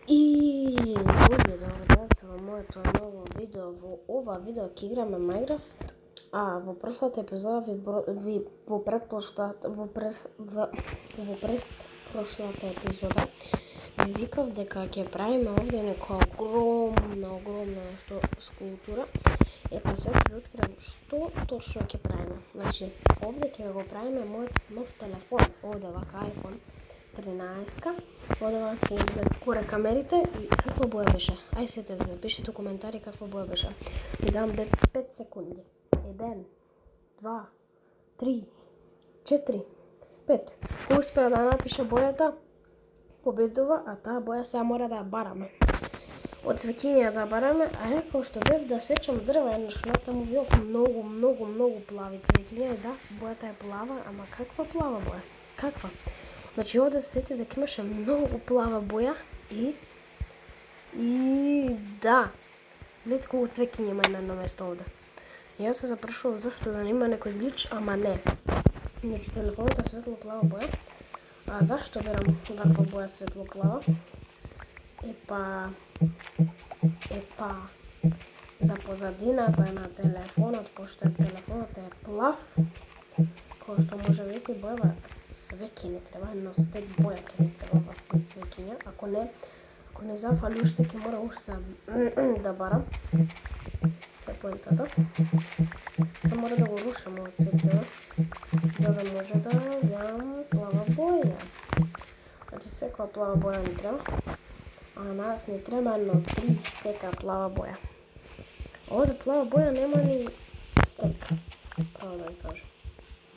И луѓе, добро дојдовте во моето ново видео. Во ова видео ќе играме Minecraft, а во прошлата епизода во предпрошлата епизода ви викав дека ќе правиме овде нека огромна нешто скулптура. Па сега ќе ви откриам што точно ќе правиме. Значи, овде ќе го правиме мојот нов телефон, овде вака iPhone 13-ка, одева ќе изглед горе камерите и каква боја беше. Ај сете се запишете у коментари каква боја беше. Ви давам 5 секунди. 1, 2, 3, 4, 5. Кој успеа да напише бојата, победува, а таа боја сега мора да ја бараме. Од цвеќиња да бараме, а како што бев да сечам дрва еднаш натаму видов многу плави цвеќиња и да, бојата е плава, ама каква плава боја? Каква? Значи овде се сетив дека имаше многу плава боја и да, гледате колку цвеќиња има на едно место овде. Јас се запрашував зашто да нема некој глич, ама не. Значи телефонот е светло плава боја, а зашто берам ваква боја светло плава? Епа за позадината на телефонот, пошто телефонот е плав, кој што може видите бојава свеќе не треба, едно стек боја ќе ни треба вакви цвеќиња. Ако не зафали уште, ќе мора уште да барам. Е поентата. Се мора да го рушам овој цвеќиња, за да може да земам плава боја. Значи секоја плава боја ни треба, а на нас ни треба едно 3 стека плава боја. Овде плава боја нема ни стек, право да ви кажам.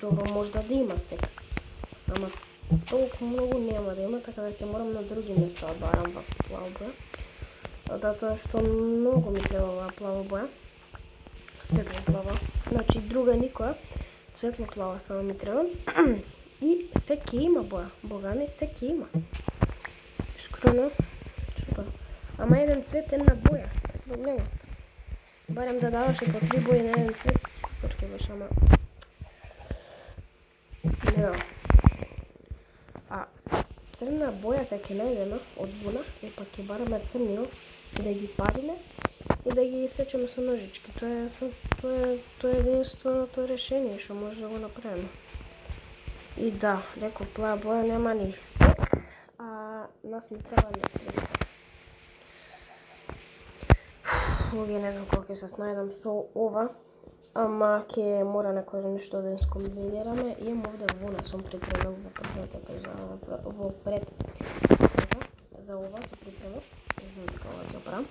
Добро, можда да има стек, ама толку многу нема да има, така да ќе морам на други места да барам плава боја. Затоа што многу ми треба оваа плава боја, светло плава. Значи друга никоја, светло плава само ми треба. И стек ќе има боја, богами стек ќе има. Искрено, што? Ама еден цвет, една боја, проблемот. Барем да даваше по 3 бои на еден цвет, супер ќе беше, ама не. А црна боја кога ќе најдеме од буна, па ќе бараме црни овци и да ги париме и да ги сечеме со ножички. Тоа е единственото решение што може да го направиме. И да, реков плава боја нема ни стек, а нас не треба ни стек. Луѓе, не знам колку ќе се снајдам со ова, ама ќе мора некој нешто да скомбинираме. Имам овде вуна, сум припремил во првата епизода, во пред за ова се припремил, не знам за кога ќе правам.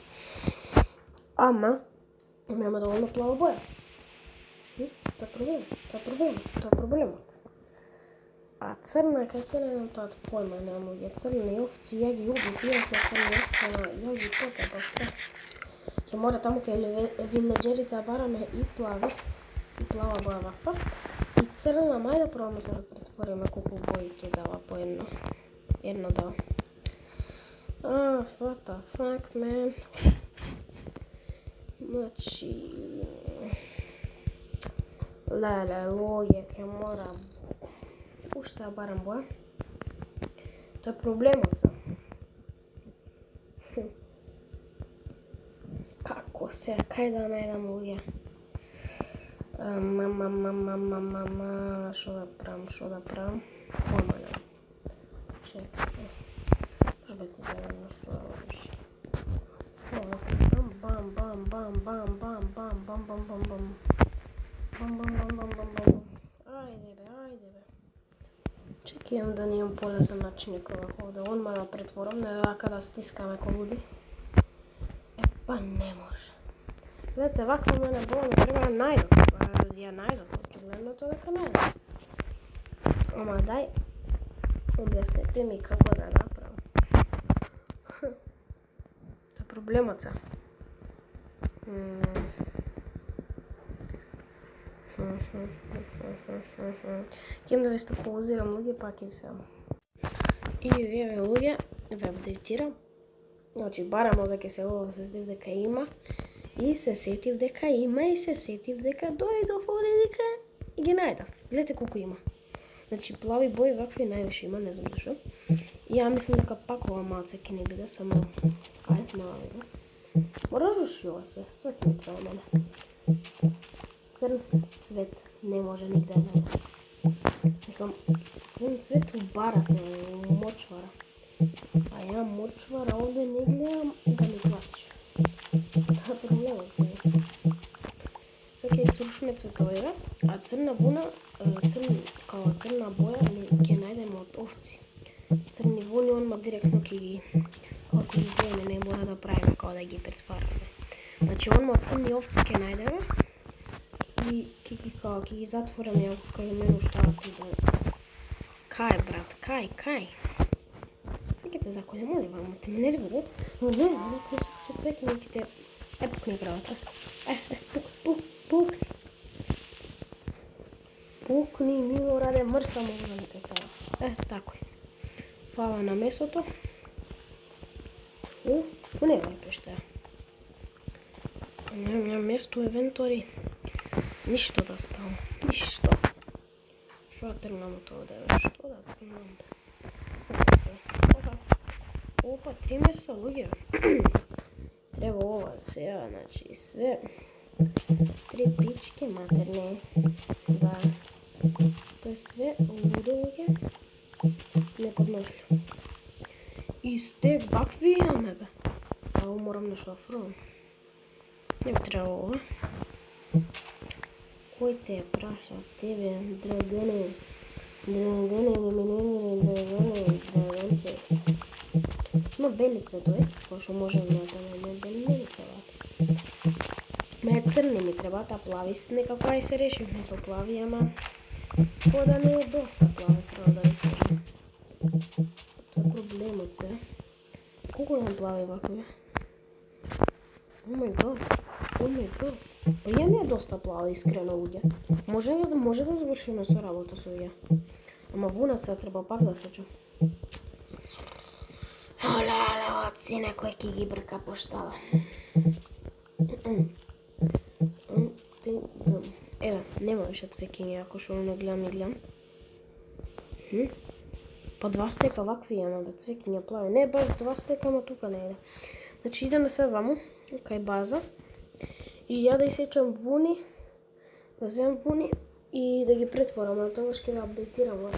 Ама нема доволно плава боја. Тоа е проблемот. А црна, како ќе најдам тоа појма, немам луѓе. Црни овци, ја ги убив, имавме црни овци, ама ја ги потепав све. Ќе мора таму кај вилеџерите да бараме и плава боја ваква, и црна, мај да пробаме се да претвориме колку бои ќе дава по едно дава. What the fuck, man. Значи, луѓе, ќе мора уште да барам боја. Тоа е проблемот се. Како се, кај да најдам луѓе? Шо да правам? Појма не. Чекај. Може ти зелено што да одиш. Ова кристам, бам. Ајде бе. Чекајам да не имам полесен начин никога овде. Одма да претворам, не вака да стискаме ко луди. Па не може. Гледате, ваква мене боја ме треба да најдам. Ја најдам, очигледно тоа дека најдам. Ама дај, објаснете ми како да направам. Тоа проблемот се. Кем да ви сте паузирам луѓе, па ќе ви се. И еве луѓе, ве апдейтирам. Значи, барам овде ке се ова, се сетив дека има, и се сетив дека има, и се сетив дека дојдов овде дека и ги најдав. Гледате колку има. Значи плави бои вакви највише има, не знам зашо. И ја мислам дека пак ова малце ќе не биде, само ајде, нема веза. Разруши ова све ќе ми треба мене. Црн цвет не може нигде најде. Мислам, црн цвет у бара се, у мочвара. А ја мочвара овде не гледам да ми платиш. Тоа е проблемот. Сега ќе срушиме цветовира, а црна вуна, црна боја ќе најдеме од овци. Црни вуни онма директно ќе ги земе, не мора да правиме како да ги претвараме. Значи онма од црни овци ќе најдеме и ќе ги затвориме ако кај мене остават и да. Кај брат, кај. Сега те заколе, моли вам, ти ме нервира, но не, кој се цвеќе неките пукни гравата. Пукни, Милораде, мрста му да ми крава. Тако е. Фала на месото. Не е пештеа. На место евентори. Ништо да ставам. Ништо. Шо да тргнам од овде? Што да тргнам? Опа, 3 меса, луѓе. Треба ова сега, значи све. 3 пички матерне. Да. Тоа е све лудо, луѓе. Неподношливо. И стек вакви имаме, бе. Ао, морам нешто да фрлам. Не би треба ова. Кој те праша тебе, драгане? Драганче. Има бели цветови, кои што можем да не бели не ми требаат. Ме црни ми требаат, а плави некако ај се решивме со плави, ама кој да не е доста плави, треба да ви кажем. Тоа е проблемот се. Колку да плави вакви? О мај гад. Па ја не е доста плави, искрено, луѓе. Може да завршиме со работа со ја. Ама вуна се треба пак да сечам. Оле, оци, некој ќе ги брка поштала. Еве, нема више цвекиња, ако шо не гледам. Па 2 стека вакви имаме, цвекиња плави. Не баш 2 стека, ама тука не иде. Значи идеме се ваму, кај база. И ја да исечам вуни, да земам вуни и да ги претворам, а тогаш ќе да апдейтирам.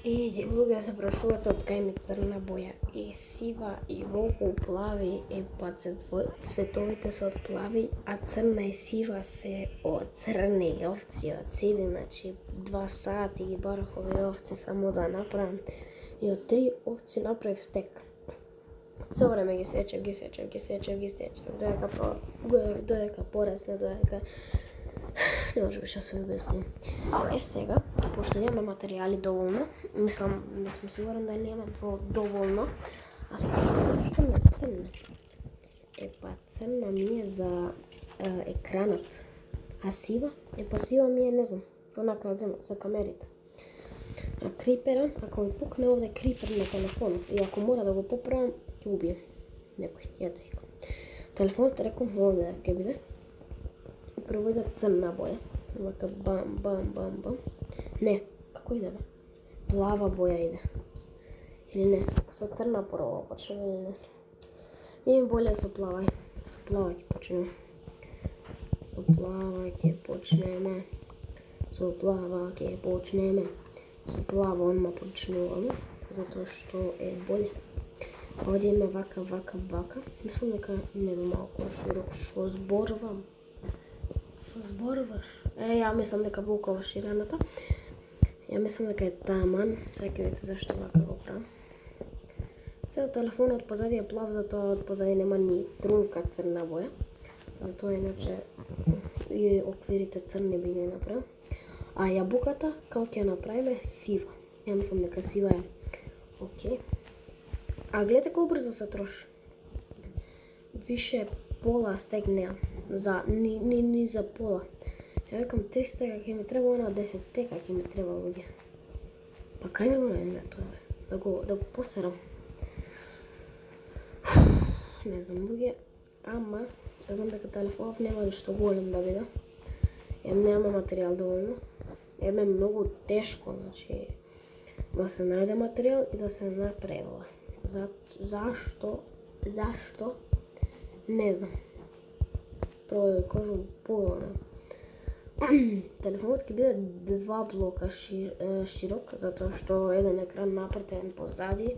И луѓе се прашувате од кај ми црна боја и сива и волку плави, па цветовите се од плави, а црна и сива се од црни овци, од сиви, значи 2 сати ги барах овие овци само да направам и од 3 овци направив стек. Со време ги сечев, додека порасне, додека не може беше се обяснам. Сега, пошто имаме материјали доволно, мислам, не сум сигурен дали имаме доволно, а се што ми е црна. Па црна ми е за екранот, а сива? Па сива ми е, не знам, онака за камерите. А крипера, ако ми пукне овде крипер на телефонот и ако мора да го поправам, ќе убием некој, ето вика. Телефонот реком овде ќе биде. Прво иде црна боја, вака бам. Не, како иде бе? Плава боја иде. Или не, со црна прво почнеме или не се. И боле со плава ќе почнеме. Со плава онма почнуваме, затоа што е боле. Овде има вака. Мислам дека не би малку широк, шо зборвам. Шо зборваш? Ја мислам дека волкова ширената. Ја мислам дека е таман, сега ќе видите зашто вака го правам. Цел телефонот позади е плав, затоа од позади нема ни трунка црна боја. Затоа иначе и оквирите црни би ги направил. А јабуката, како ќе направиме сива. Ја мислам дека сива е окей. А гледате колку брзо се троши. Више пола стек неа. Ни за пола. Ја викам 3 стека ќе ми треба, она 10 стека ќе ми треба, луѓе. Па кај да го најдеме тоа, да го посерам. Не знам, луѓе, ама знам дека телефонот нема ништо голем да биде. Немаме материјал доволно. Еме многу тешко, значи, да се најде материјал и да се направи. Зашто? Не знам. Прво да кажам подобро. Телефонот ќе биде 2 блока широк, затоа што еден екран напред, еден позади.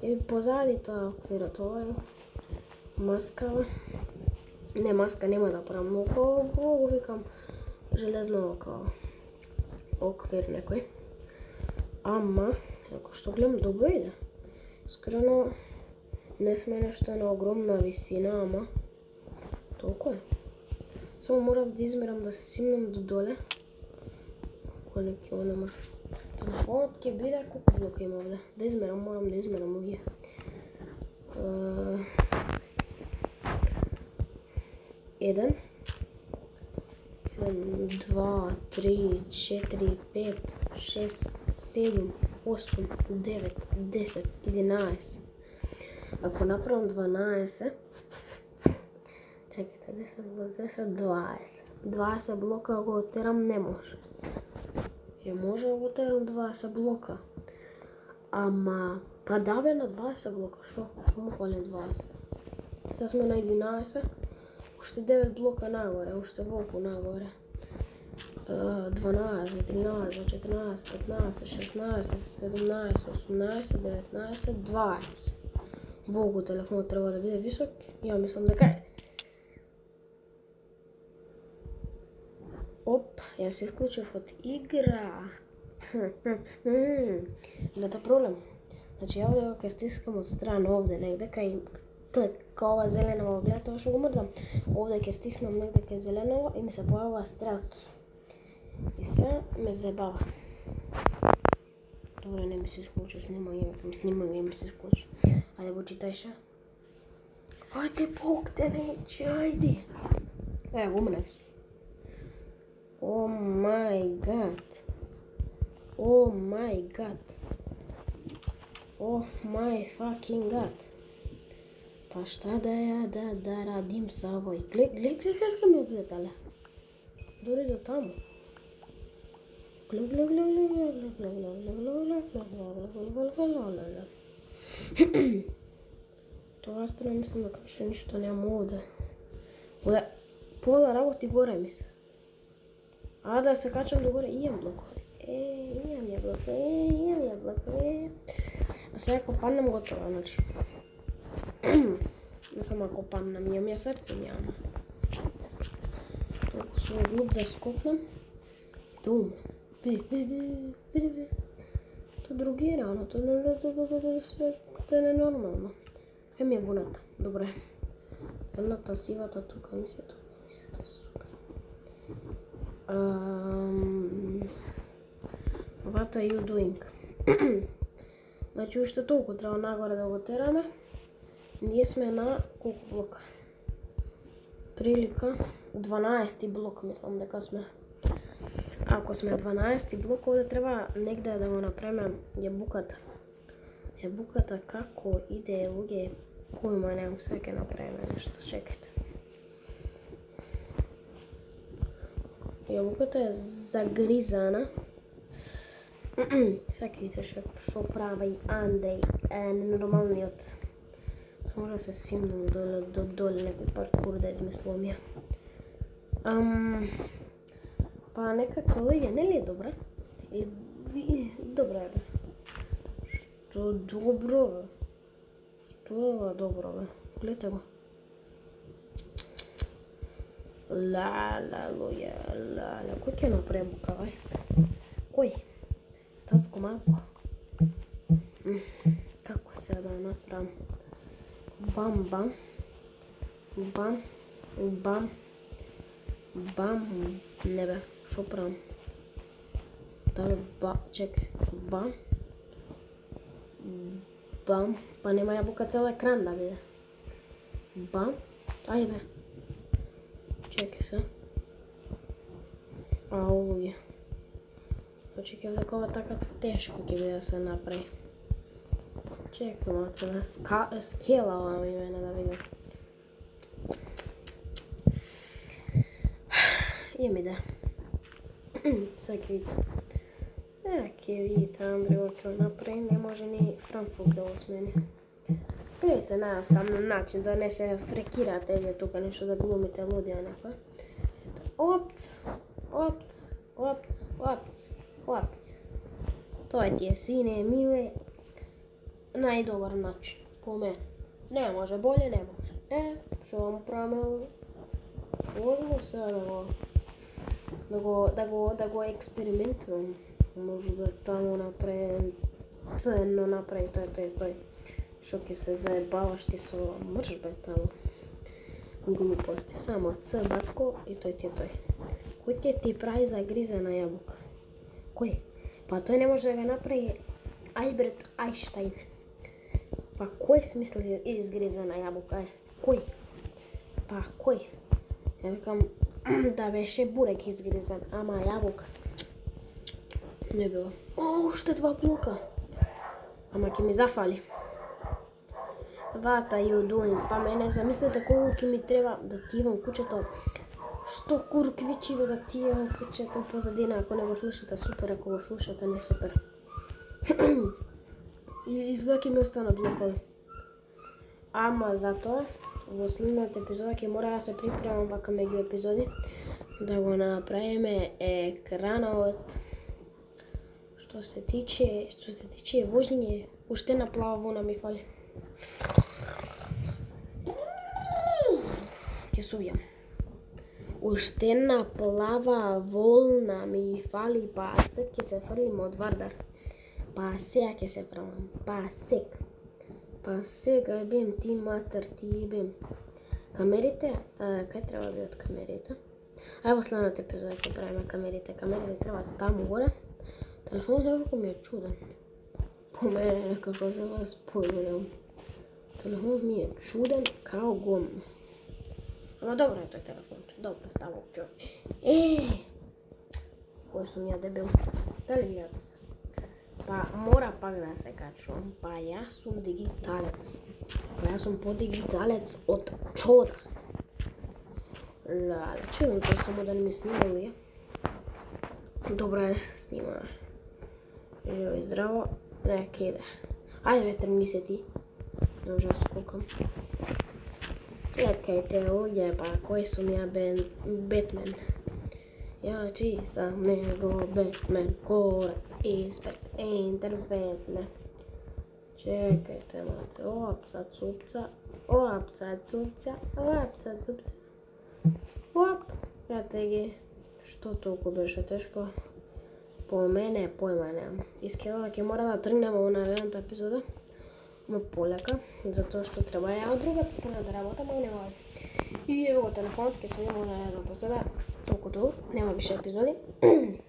И позади тоа оквирот овај, маска. Не, маска нема да правам, но го викам железно као оквир некој. Ама, ако што гледам, добро иде. Искрено, не сме нешто на огромна висина, ама толку е. Само морам да измерам да се симнам до доле. Колку километри. Телефонот ќе биде колку блока има овде. Да измерам, морам да измерам овие. 1, 2, 3, 4, 5, 6, 7, 8, 9, 10, 11. Ако направам 12, чекайте, 10, 20. 20 блока го отерам не може. Може да го отерам 20 блока. Ама, па да бе на 20 блока, шо му фали 20? Сега сме на 11, уште 9 блока нагоре, уште волку нагоре. 12, 13, 14, 15, 16, 17, 18, 19, 20. Волку телефонот треба да биде висок, ја мислам дека е. Оп, ја се исклучив од игра. Нема проблем. Значи ја овде ќе стискам од страна овде негде кај такова зеленово, гледате тоа што го мрдам. Овде ќе стиснам негде кај зеленово и ми се појавува стрелки. И се ме заебава. Добре, не ми се исклучи снимање и ми се исклучи. Ајде го читајше. Ајде богте нече, ајде. Го мрдам. Oh my god. Oh my god. Oh my fucking god. Па шта да радим са овој? Глед како ми одлетале. Дори до таму. Тоа страна мислам дека више ништо нема овде. Овде пола работи горе ми се. А да се качам догоре, имам блокови. Имам ја блокови. А сега ако паднем готово, значи. Не само ако паднем, имам ја срце, няма. Толку сум глуп да скокнам. Да умрам. Види. Тоа другирано, тоа е ненормално. Ми е буната, добре. Црната, сивата, тука ми се тоа супер. What are you doing? Значи уште толку треба нагоре да го тераме. Ние сме на колку блока? Прилика 12 блок, мислам дека сме. Ако сме 12 блок, овде треба негде да го направиме јабуката. Јабуката како иде, луѓе, појма немам, сега ќе направиме нешто, чекайте. Јабуката е загризана. Сега ќе видите што прави Андеј, ненормалниот. Само да се симнам до доле некој паркур да измислам ја. Па некако луѓе, нели е добре? Добре е бе. Што добро бе. Што е добро бе. Гледате го. Луѓе, кој ќе направи бука, бе? Кој? Тацко малко. Како се да направам? Бам. Не бе, шо правам? Чекай. Бам. Па нема ја бука цел екран да биде. Бам. Ај бе. Чекай се. Ауј. Очекав дека ова така тешко ќе биде да се направи. Чекай малце да скела ова ми мене да видим. Имам идеја. Сега ќе видите. Ќе видите, Андрео ќе направи, не може ни Франкфурт да го смени. Гледайте најjednostavен начин да не се фрекирате или тука нешто да глумите лудија некој. Опц. Тоа ти е сине, миле, најдобар начин, по мен. Не може боле, не може. Што вам правил? Можеме сега да го експериментирам. Може да таму направи црно направи тој. Што ќе се заебаваш ти со мрж бе таму. Глупости, само Ц батко и тој ти е тој. Кој ти прави загризена јабука? Кој? Па тој не може да го направи Альберт Ајнштајн. Па кој смисли изгризена јабука? Кој? Па кој? Ја викам да беше бурек изгризан, ама јабука не било. Уште 2 блока. Ама ќе ми зафали. What are you doing? Па мене замислете колку ќе ми треба да ти имам кучето. Што курквичи бе да ти имам кучето позадина, ако не го слушате супер, ако го слушате не супер. Или изгледа ќе ми останат блокови. Ама затоа во следната епизода ќе мора да се припремам вака меѓу епизоди да го направиме екранот. Што се тиче возење, уште една плава вона ми фали. Ќе субјам. Уште една плава волна ми фали, па сек ќе се фрлим од Вардар. Па сега ќе се фрлам, па сега бем ти матер, ти бем. Камерите, кај треба да бидат камерите? Ај во следната епизода ќе правиме камерите. Камерите треба таму горе. Телефонот некако ми е чуден. По мене некако за вас појмелем. Телефонот ми е чуден као гом. Ама добро е тој телефон. Добро, става окей. Кој сум ја дебел? Дали гледате се? Па мора пак да се качувам. Па јас сум дигиталец. Па јас сум подигиталец од чода. Лале, чудам тоа само да не ми снима ли? Добре, снима. Живо и здраво. Нека иде. Ајде ве тргни се ти. Не може да скокам. Чекајте, луѓе, па кој сум ја Бетмен? Ја чи сам него Бетмен, кора испред интервентне. Чекајте, маце, опца, цупца, оп, јате ги. Што толку беше тешко? По мене појма немам. Искрено ќе мора да тргнеме во наредната епизода. Ма полека, затоа што треба ја од другата страна да работам, ама нема везе. И ево го телефонот, ќе се видиме на една епизода. Толку, нема више епизоди.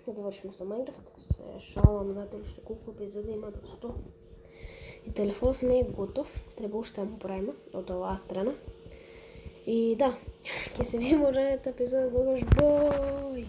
Завршиме со Майнкрафт. Се шалам, датели што колку епизоди има до 100. И телефонот не е готов, треба уште да му правиме од оваа страна. И да, ќе се видиме на една епизода, тогаш бој!